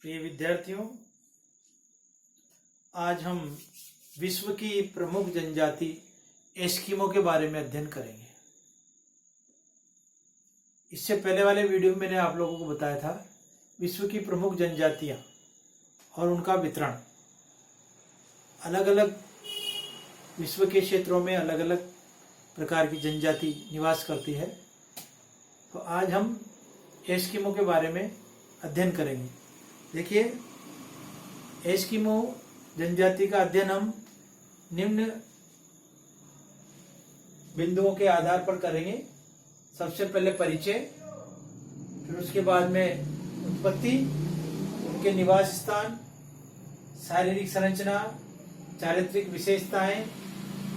प्रिय विद्यार्थियों, आज हम विश्व की प्रमुख जनजाति एस्किमो के बारे में अध्ययन करेंगे। इससे पहले वाले वीडियो में मैंने आप लोगों को बताया था विश्व की प्रमुख जनजातियां और उनका वितरण। अलग अलग विश्व के क्षेत्रों में अलग अलग प्रकार की जनजाति निवास करती है। तो आज हम एस्किमो के बारे में अध्ययन करेंगे। देखिए, एस्किमो जनजाति का अध्ययन हम निम्न बिंदुओं के आधार पर करेंगे। सबसे पहले परिचय, फिर उसके बाद में उत्पत्ति, उनके निवास स्थान, शारीरिक संरचना, चारित्रिक विशेषताएं,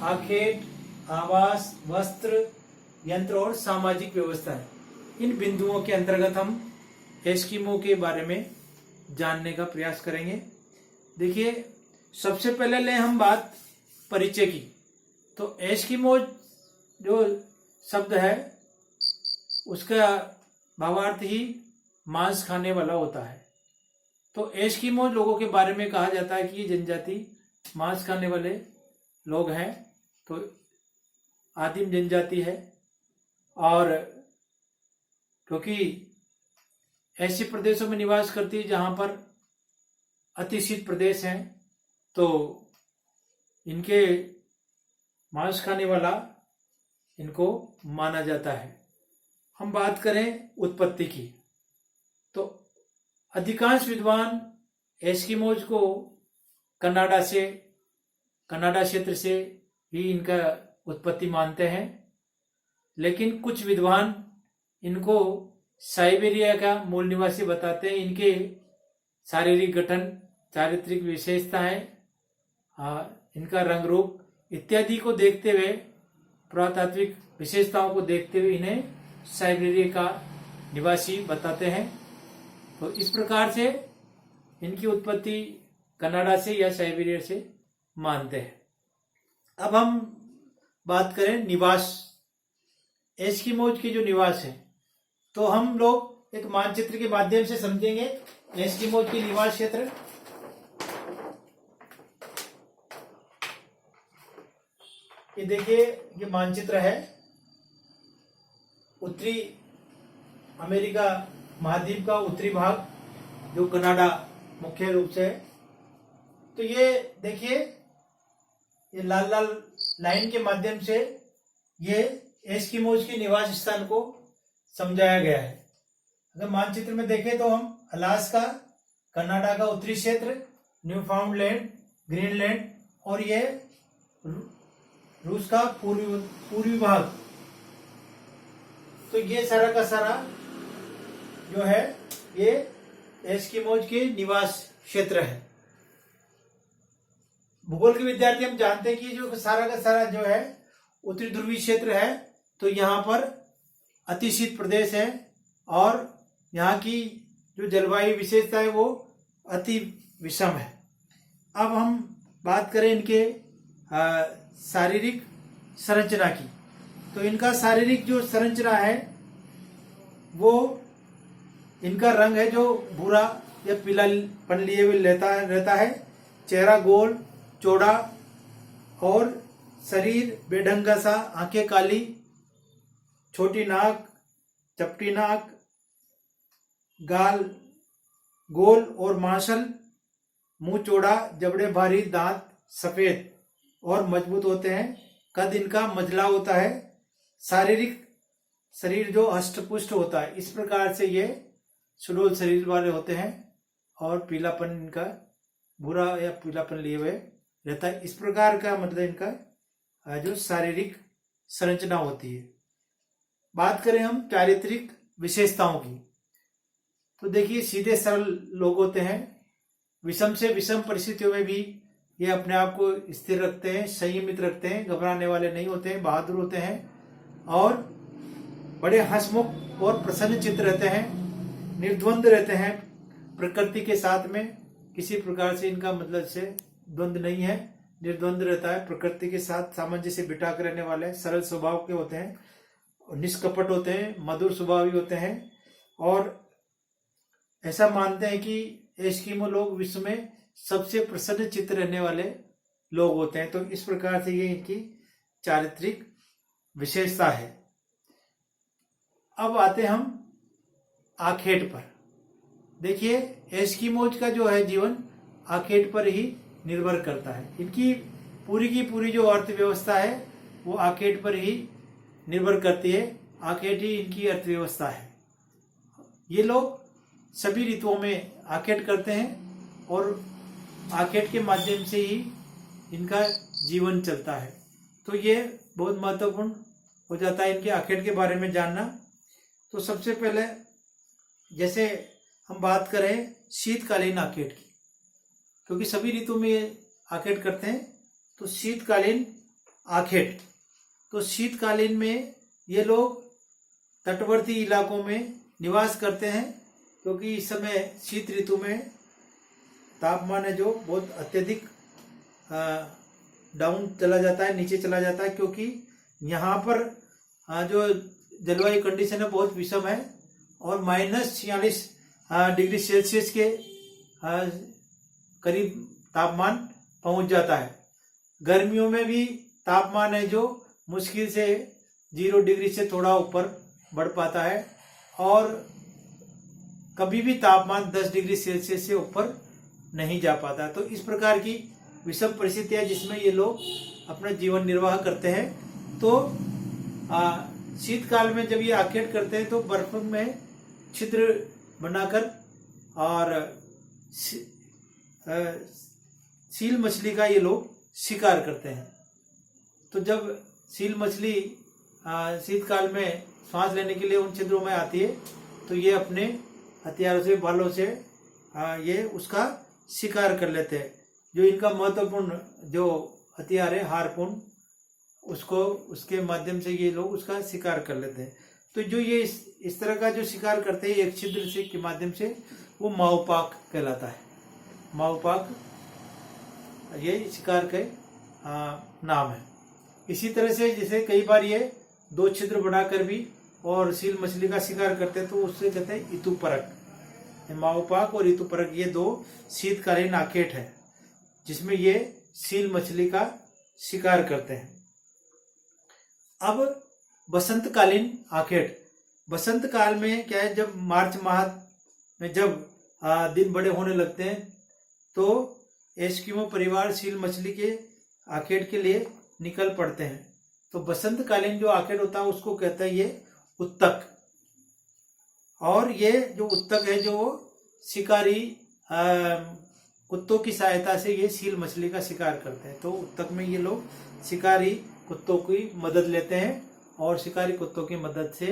आखेट, आवास, वस्त्र, यंत्र और सामाजिक व्यवस्थाएं। इन बिंदुओं के अंतर्गत हम एस्किमो के बारे में जानने का प्रयास करेंगे। देखिए, सबसे पहले ले हम बात परिचय की। तो एस्किमो जो शब्द है उसका भावार्थ ही मांस खाने वाला होता है। तो एस्किमो लोगों के बारे में कहा जाता है कि ये जनजाति मांस खाने वाले लोग हैं। तो आदिम जनजाति है, और क्योंकि ऐसे प्रदेशों में निवास करती है जहां पर अतिशीत प्रदेश हैं, तो इनके मांस खाने वाला इनको माना जाता है। हम बात करें उत्पत्ति की, तो अधिकांश विद्वान एस्किमोज को कनाडा क्षेत्र से ही इनका उत्पत्ति मानते हैं, लेकिन कुछ विद्वान इनको साइबेरिया का मूल निवासी बताते हैं। इनके शारीरिक गठन, चारित्रिक विशेषताएं, इनका रंग रूप इत्यादि को देखते हुए, पुरातात्विक विशेषताओं को देखते हुए इन्हें साइबेरिया का निवासी बताते हैं। तो इस प्रकार से इनकी उत्पत्ति कनाडा से या साइबेरिया से मानते हैं। अब हम बात करें निवास, एस्किमोज के जो निवास है, तो हम लोग एक मानचित्र के माध्यम से समझेंगे एस्किमोज के निवास क्षेत्र। ये देखिए, ये मानचित्र है। उत्तरी अमेरिका महाद्वीप का उत्तरी भाग, जो कनाडा मुख्य रूप से है। तो ये देखिए, ये लाल लाल लाइन के माध्यम से ये एस्किमोज के निवास स्थान को समझाया गया है। अगर मानचित्र में देखें तो हम अलास्का, कनाडा का उत्तरी क्षेत्र, न्यूफाउंडलैंड, ग्रीनलैंड और ये रूस का पूर्वी भाग, तो ये सारा का सारा जो है ये एस्किमोज के निवास क्षेत्र है। भूगोल के विद्यार्थी हम जानते हैं कि जो सारा का सारा जो है उत्तरी ध्रुवीय क्षेत्र है, तो यहाँ पर अतिशीत प्रदेश है और यहाँ की जो जलवायु विशेषता है वो अति विषम है। अब हम बात करें इनके शारीरिक संरचना की, तो इनका शारीरिक जो संरचना है वो, इनका रंग है जो भूरा या पीलापन लिए हुए रहता है। चेहरा गोल चौड़ा और शरीर बेढंगा सा, आंखें काली, छोटी नाक, चपटी नाक, गाल गोल और मांसल, मुंह चौड़ा, जबड़े भारी, दांत सफेद और मजबूत होते हैं। कद इनका मझला होता है। शारीरिक शरीर जो हष्टपुष्ट होता है, इस प्रकार से ये सुडौल शरीर वाले होते हैं और पीलापन इनका भूरा या पीलापन लिए हुए रहता है। इस प्रकार का मतलब इनका जो शारीरिक संरचना होती है। बात करें हम चारित्रिक विशेषताओं की, तो देखिए, सीधे सरल लोग होते हैं। विषम से विषम परिस्थितियों में भी ये अपने आप को स्थिर रखते हैं, संयमित रखते हैं, घबराने वाले नहीं होते हैं, बहादुर होते हैं और बड़े हंसमुख और प्रसन्न चित्त रहते हैं, निर्द्वंद रहते हैं। प्रकृति के साथ में किसी प्रकार से इनका मतलब से द्वंद नहीं है, निर्द्वंद रहता है। प्रकृति के साथ सामंजस्य बिठा कर रहने वाले, सरल स्वभाव के होते हैं, निष्कपट होते हैं, मधुर स्वभावी होते हैं और ऐसा मानते हैं कि एस्किमो लोग विश्व में सबसे प्रसन्न चित्त रहने वाले लोग होते हैं। तो इस प्रकार से ये इनकी चारित्रिक विशेषता है। अब आते हम आखेट पर। देखिए, एस्किमोज का जो है जीवन आखेट पर ही निर्भर करता है। इनकी पूरी की पूरी जो अर्थव्यवस्था है वो आखेट पर ही निर्भर करती है। आखेट ही इनकी अर्थव्यवस्था है। ये लोग सभी ऋतुओं में आखेट करते हैं और आखेट के माध्यम से ही इनका जीवन चलता है। तो ये बहुत महत्वपूर्ण हो जाता है इनके आखेट के बारे में जानना। तो सबसे पहले जैसे हम बात करें शीतकालीन आखेट की, क्योंकि सभी ऋतु में ये आखेट करते हैं। तो शीतकालीन आखेट, तो शीतकालीन में ये लोग तटवर्ती इलाकों में निवास करते हैं, क्योंकि इस समय शीत ऋतु में तापमान है जो बहुत अत्यधिक डाउन चला जाता है, नीचे चला जाता है, क्योंकि यहाँ पर जो जलवायु कंडीशन है बहुत विषम है और -46 डिग्री सेल्सियस के करीब तापमान पहुंच जाता है। गर्मियों में भी तापमान है जो मुश्किल से 0 डिग्री से थोड़ा ऊपर बढ़ पाता है और कभी भी तापमान 10 डिग्री सेल्सियस से ऊपर नहीं जा पाता। तो इस प्रकार की विषम परिस्थितियां जिसमें ये लोग अपना जीवन निर्वाह करते हैं। तो शीतकाल में जब ये आखेट करते हैं तो बर्फ में छिद्र बनाकर और सील मछली का ये लोग शिकार करते हैं। तो जब सील मछली शीतकाल में सांस लेने के लिए उन छिद्रों में आती है तो ये अपने हथियारों से, भालों से ये उसका शिकार कर लेते हैं। जो इनका महत्वपूर्ण जो हथियार है हार्पून, उसको उसके माध्यम से ये लोग उसका शिकार कर लेते हैं। तो जो ये इस तरह का जो शिकार करते हैं एक छिद्र से के माध्यम से, वो माओपाक कहलाता है। माओपाक ये शिकार के नाम है। इसी तरह से जैसे कई बार ये 2 छिद्र बनाकर भी और सील मछली का शिकार करते हैं, तो उससे कहते हैं ऋतुपरक। माओपाक और ऋतुपरक ये 2 शीतकालीन आखेट है जिसमें ये सील मछली का शिकार करते हैं। अब बसंतकालीन आखेट। बसंत काल में क्या है, जब मार्च माह में जब दिन बड़े होने लगते हैं तो एस्किमो परिवार सील मछली के आखेट के लिए निकल पड़ते हैं। तो बसंतकालीन जो आखेट होता है उसको कहते हैं ये उत्तक। और ये जो उत्तक है जो शिकारी कुत्तों की सहायता से ये सील मछली का शिकार करते हैं। तो उत्तक में ये लोग शिकारी कुत्तों की मदद लेते हैं और शिकारी कुत्तों की मदद से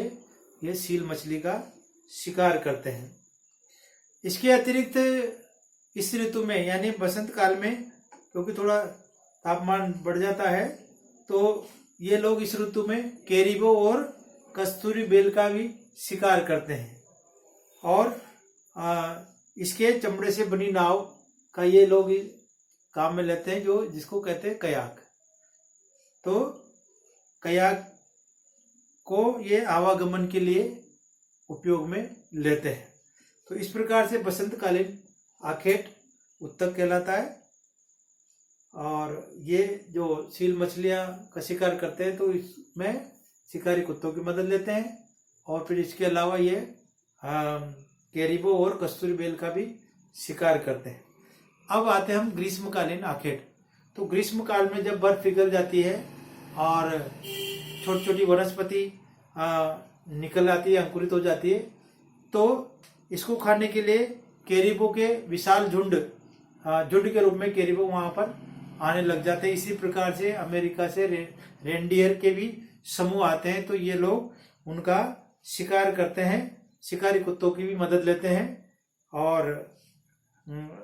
ये सील मछली का शिकार करते हैं। इसके अतिरिक्त इस ऋतु में यानी बसंत काल में, क्योंकि थोड़ा तापमान बढ़ जाता है, तो ये लोग इस ऋतु में कैरिबो और कस्तूरी बेल का भी शिकार करते हैं और इसके चमड़े से बनी नाव का ये लोग काम में लेते हैं, जो जिसको कहते हैं कयाक। तो कयाक को ये आवागमन के लिए उपयोग में लेते हैं। तो इस प्रकार से बसंतकालीन आखेट उत्तक कहलाता है। और ये जो सील मछलियां का शिकार करते हैं तो इसमें शिकारी कुत्तों की मदद लेते हैं और फिर इसके अलावा ये कैरिबो और कस्तूरी बेल का भी शिकार करते हैं। अब आते हैं हम ग्रीष्मकालीन आखेट। तो ग्रीष्मकाल में जब बर्फ पिघल जाती है और छोटी छोटी वनस्पति निकल आती है, अंकुरित हो जाती है, तो इसको खाने के लिए कैरिबो के विशाल झुंड के रूप में कैरिबो वहां पर आने लग जाते हैं। इसी प्रकार से अमेरिका से रेंडियर के भी समूह आते हैं, तो ये लोग उनका शिकार करते हैं, शिकारी कुत्तों की भी मदद लेते हैं और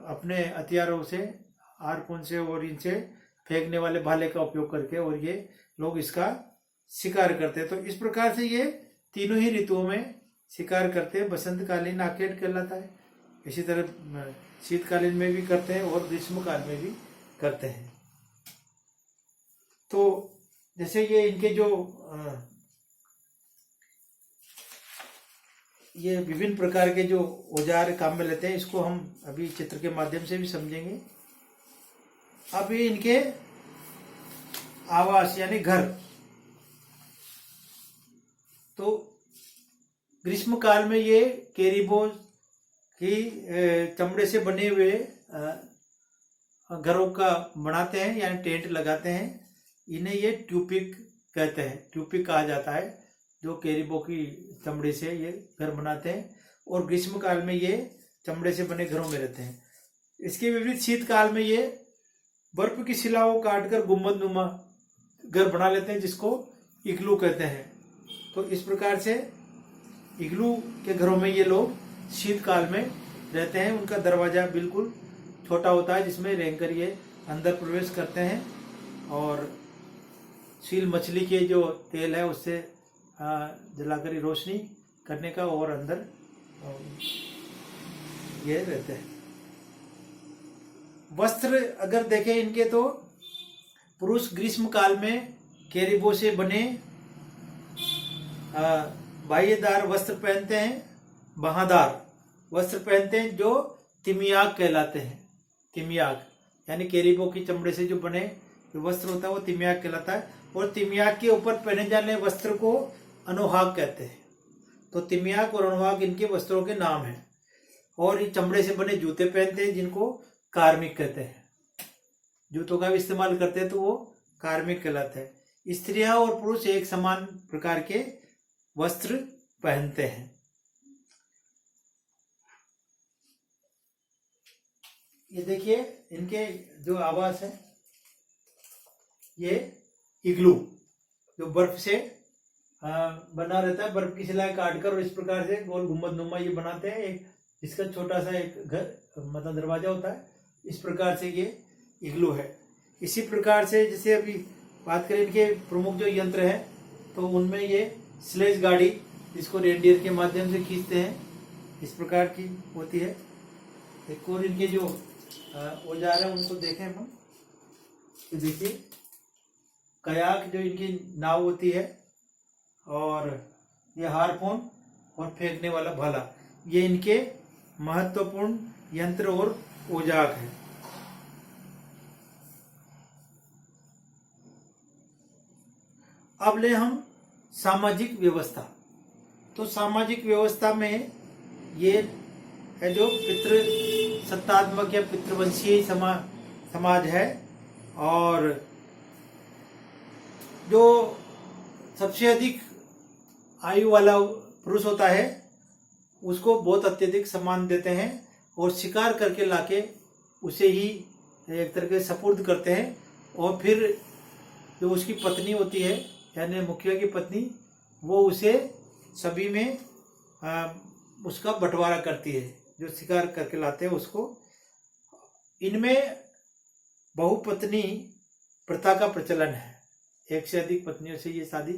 अपने हथियारों से, हार्पून से और इनसे फेंकने वाले भाले का उपयोग करके और ये लोग इसका शिकार करते हैं। तो इस प्रकार से ये तीनों ही ऋतुओं में शिकार करते हैं। बसंतकालीन आखेट कहलाता है, इसी तरह शीतकालीन में भी करते हैं और ग्रीष्मकाल में भी करते हैं। तो जैसे ये इनके जो ये विभिन्न प्रकार के जो औजार काम में लेते हैं, इसको हम अभी चित्र के माध्यम से भी समझेंगे। अब ये इनके आवास यानी घर, तो ग्रीष्म काल में ये कैरीबोस की चमड़े से बने हुए घरों का बनाते हैं यानी टेंट लगाते हैं। इन्हें ये ट्यूपिक कहते हैं, ट्यूपिक कहा जाता है, जो कैरीबो की चमड़े से ये घर बनाते हैं और ग्रीष्म काल में ये चमड़े से बने घरों में रहते हैं। इसके विपरीत शीतकाल में ये बर्फ की शिलाओं काटकर गुंबदनुमा घर बना लेते हैं, जिसको इग्लू कहते हैं। तो इस प्रकार से इग्लू के घरों में ये लोग शीतकाल में रहते हैं। उनका दरवाजा बिल्कुल छोटा होता है, जिसमें रहकर ये अंदर प्रवेश करते हैं और सील मछली के जो तेल है उससे जलाकर रोशनी करने का और अंदर ये रहते हैं। वस्त्र अगर देखें इनके, तो पुरुष ग्रीष्म काल में कैरीबो से बने बाह्यदार वस्त्र पहनते हैं, बाहादार वस्त्र पहनते हैं, जो तिमियाक कहलाते हैं। तिमियाक यानी कैरीबो की चमड़े से जो बने जो वस्त्र होता है वो तिमियाक कहलाता है। और तिमियाक के ऊपर पहने जाने वस्त्र को अनुहाग कहते हैं। तो तिमियाक और अनुहाग इनके वस्त्रों के नाम हैं। और ये चमड़े से बने जूते पहनते हैं, जिनको कार्मिक कहते हैं। जूतों का भी इस्तेमाल करते हैं तो वो कार्मिक कहलाते हैं। स्त्रियां और पुरुष एक समान प्रकार के वस्त्र पहनते हैं। ये देखिए इनके जो आवास है, ये इग्लू जो बर्फ से बना रहता है, बर्फ की शिलाएं काटकर और इस प्रकार से गोल गुंबदनुमा ये बनाते हैं। एक जिसका छोटा सा एक घर मतलब दरवाजा होता है, इस प्रकार से ये इग्लू है। इसी प्रकार से जैसे अभी बात करें इनके प्रमुख जो यंत्र हैं, तो उनमें ये स्लेज गाड़ी, जिसको रेनडियर के माध्यम से खींचते हैं, इस प्रकार की होती है। एक और इनके जो औजार है उनको देखें हम, तो देखिए कयाक जो इनकी नाव होती है, और ये हारपून और फेंकने वाला भाला, ये इनके महत्वपूर्ण यंत्र और औजार हैं। अब ले हम सामाजिक व्यवस्था। तो सामाजिक व्यवस्था में ये है जो पितृ सत्तात्मक या पितृवंशीय समाज है। और जो सबसे अधिक आयु वाला पुरुष होता है उसको बहुत अत्यधिक सम्मान देते हैं और शिकार करके लाके उसे ही एक तरह के सपुर्द करते हैं। और फिर जो उसकी पत्नी होती है यानी मुखिया की पत्नी, वो उसे सभी में उसका बंटवारा करती है, जो शिकार करके लाते हैं उसको। इनमें बहुपत्नी प्रथा का प्रचलन है। एक से अधिक पत्नियों से ये शादी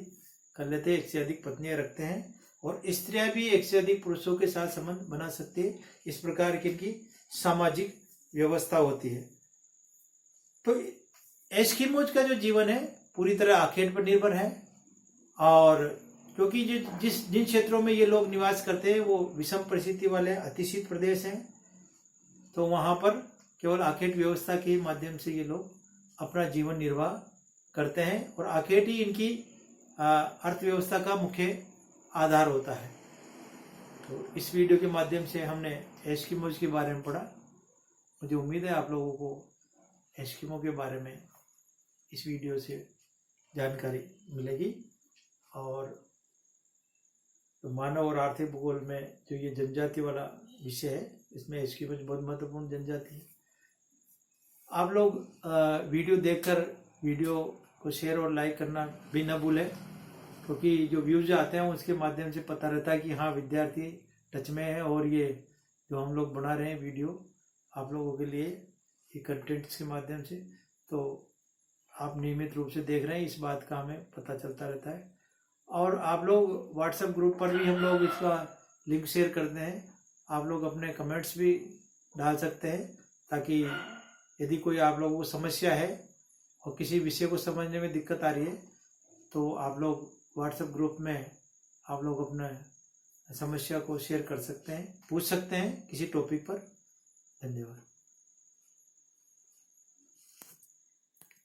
कर लेते हैं, एक से अधिक पत्नियां रखते हैं। और स्त्रियां भी एक से अधिक पुरुषों के साथ संबंध बना सकती है। इस प्रकार की सामाजिक व्यवस्था होती है। तो एस्किमोज का जो जीवन है पूरी तरह आखेट पर निर्भर है। और क्योंकि जिन क्षेत्रों में ये लोग निवास करते हैं वो विषम परिस्थिति वाले अतिशीत प्रदेश हैं, तो वहां पर केवल आखेट व्यवस्था के माध्यम से ये लोग अपना जीवन निर्वाह करते हैं। और आखेट ही इनकी अर्थव्यवस्था का मुख्य आधार होता है। तो इस वीडियो के माध्यम से हमने एस्किमोज के बारे में पढ़ा। मुझे उम्मीद है आप लोगों को एस्किमो के बारे में इस वीडियो से जानकारी मिलेगी। और तो मानव और आर्थिक भूगोल में जो ये जनजाति वाला विषय है, इसमें एस्किमोज बहुत महत्वपूर्ण जनजाति है। आप लोग वीडियो देखकर वीडियो को शेयर और लाइक करना भी न भूलें, क्योंकि जो व्यूज आते हैं उसके माध्यम से पता रहता है कि हाँ विद्यार्थी टच में है और ये जो हम लोग बना रहे हैं वीडियो आप लोगों के लिए ये कंटेंट्स के माध्यम से, तो आप नियमित रूप से देख रहे हैं, इस बात का हमें पता चलता रहता है। और आप लोग व्हाट्सएप ग्रुप पर भी हम लोग इसका लिंक शेयर करते हैं। आप लोग अपने कमेंट्स भी डाल सकते हैं, ताकि यदि कोई आप लोगों को समस्या है और किसी विषय को समझने में दिक्कत आ रही है, तो आप लोग व्हाट्सएप ग्रुप में आप लोग अपना समस्या को शेयर कर सकते हैं, पूछ सकते हैं किसी टॉपिक पर। धन्यवाद।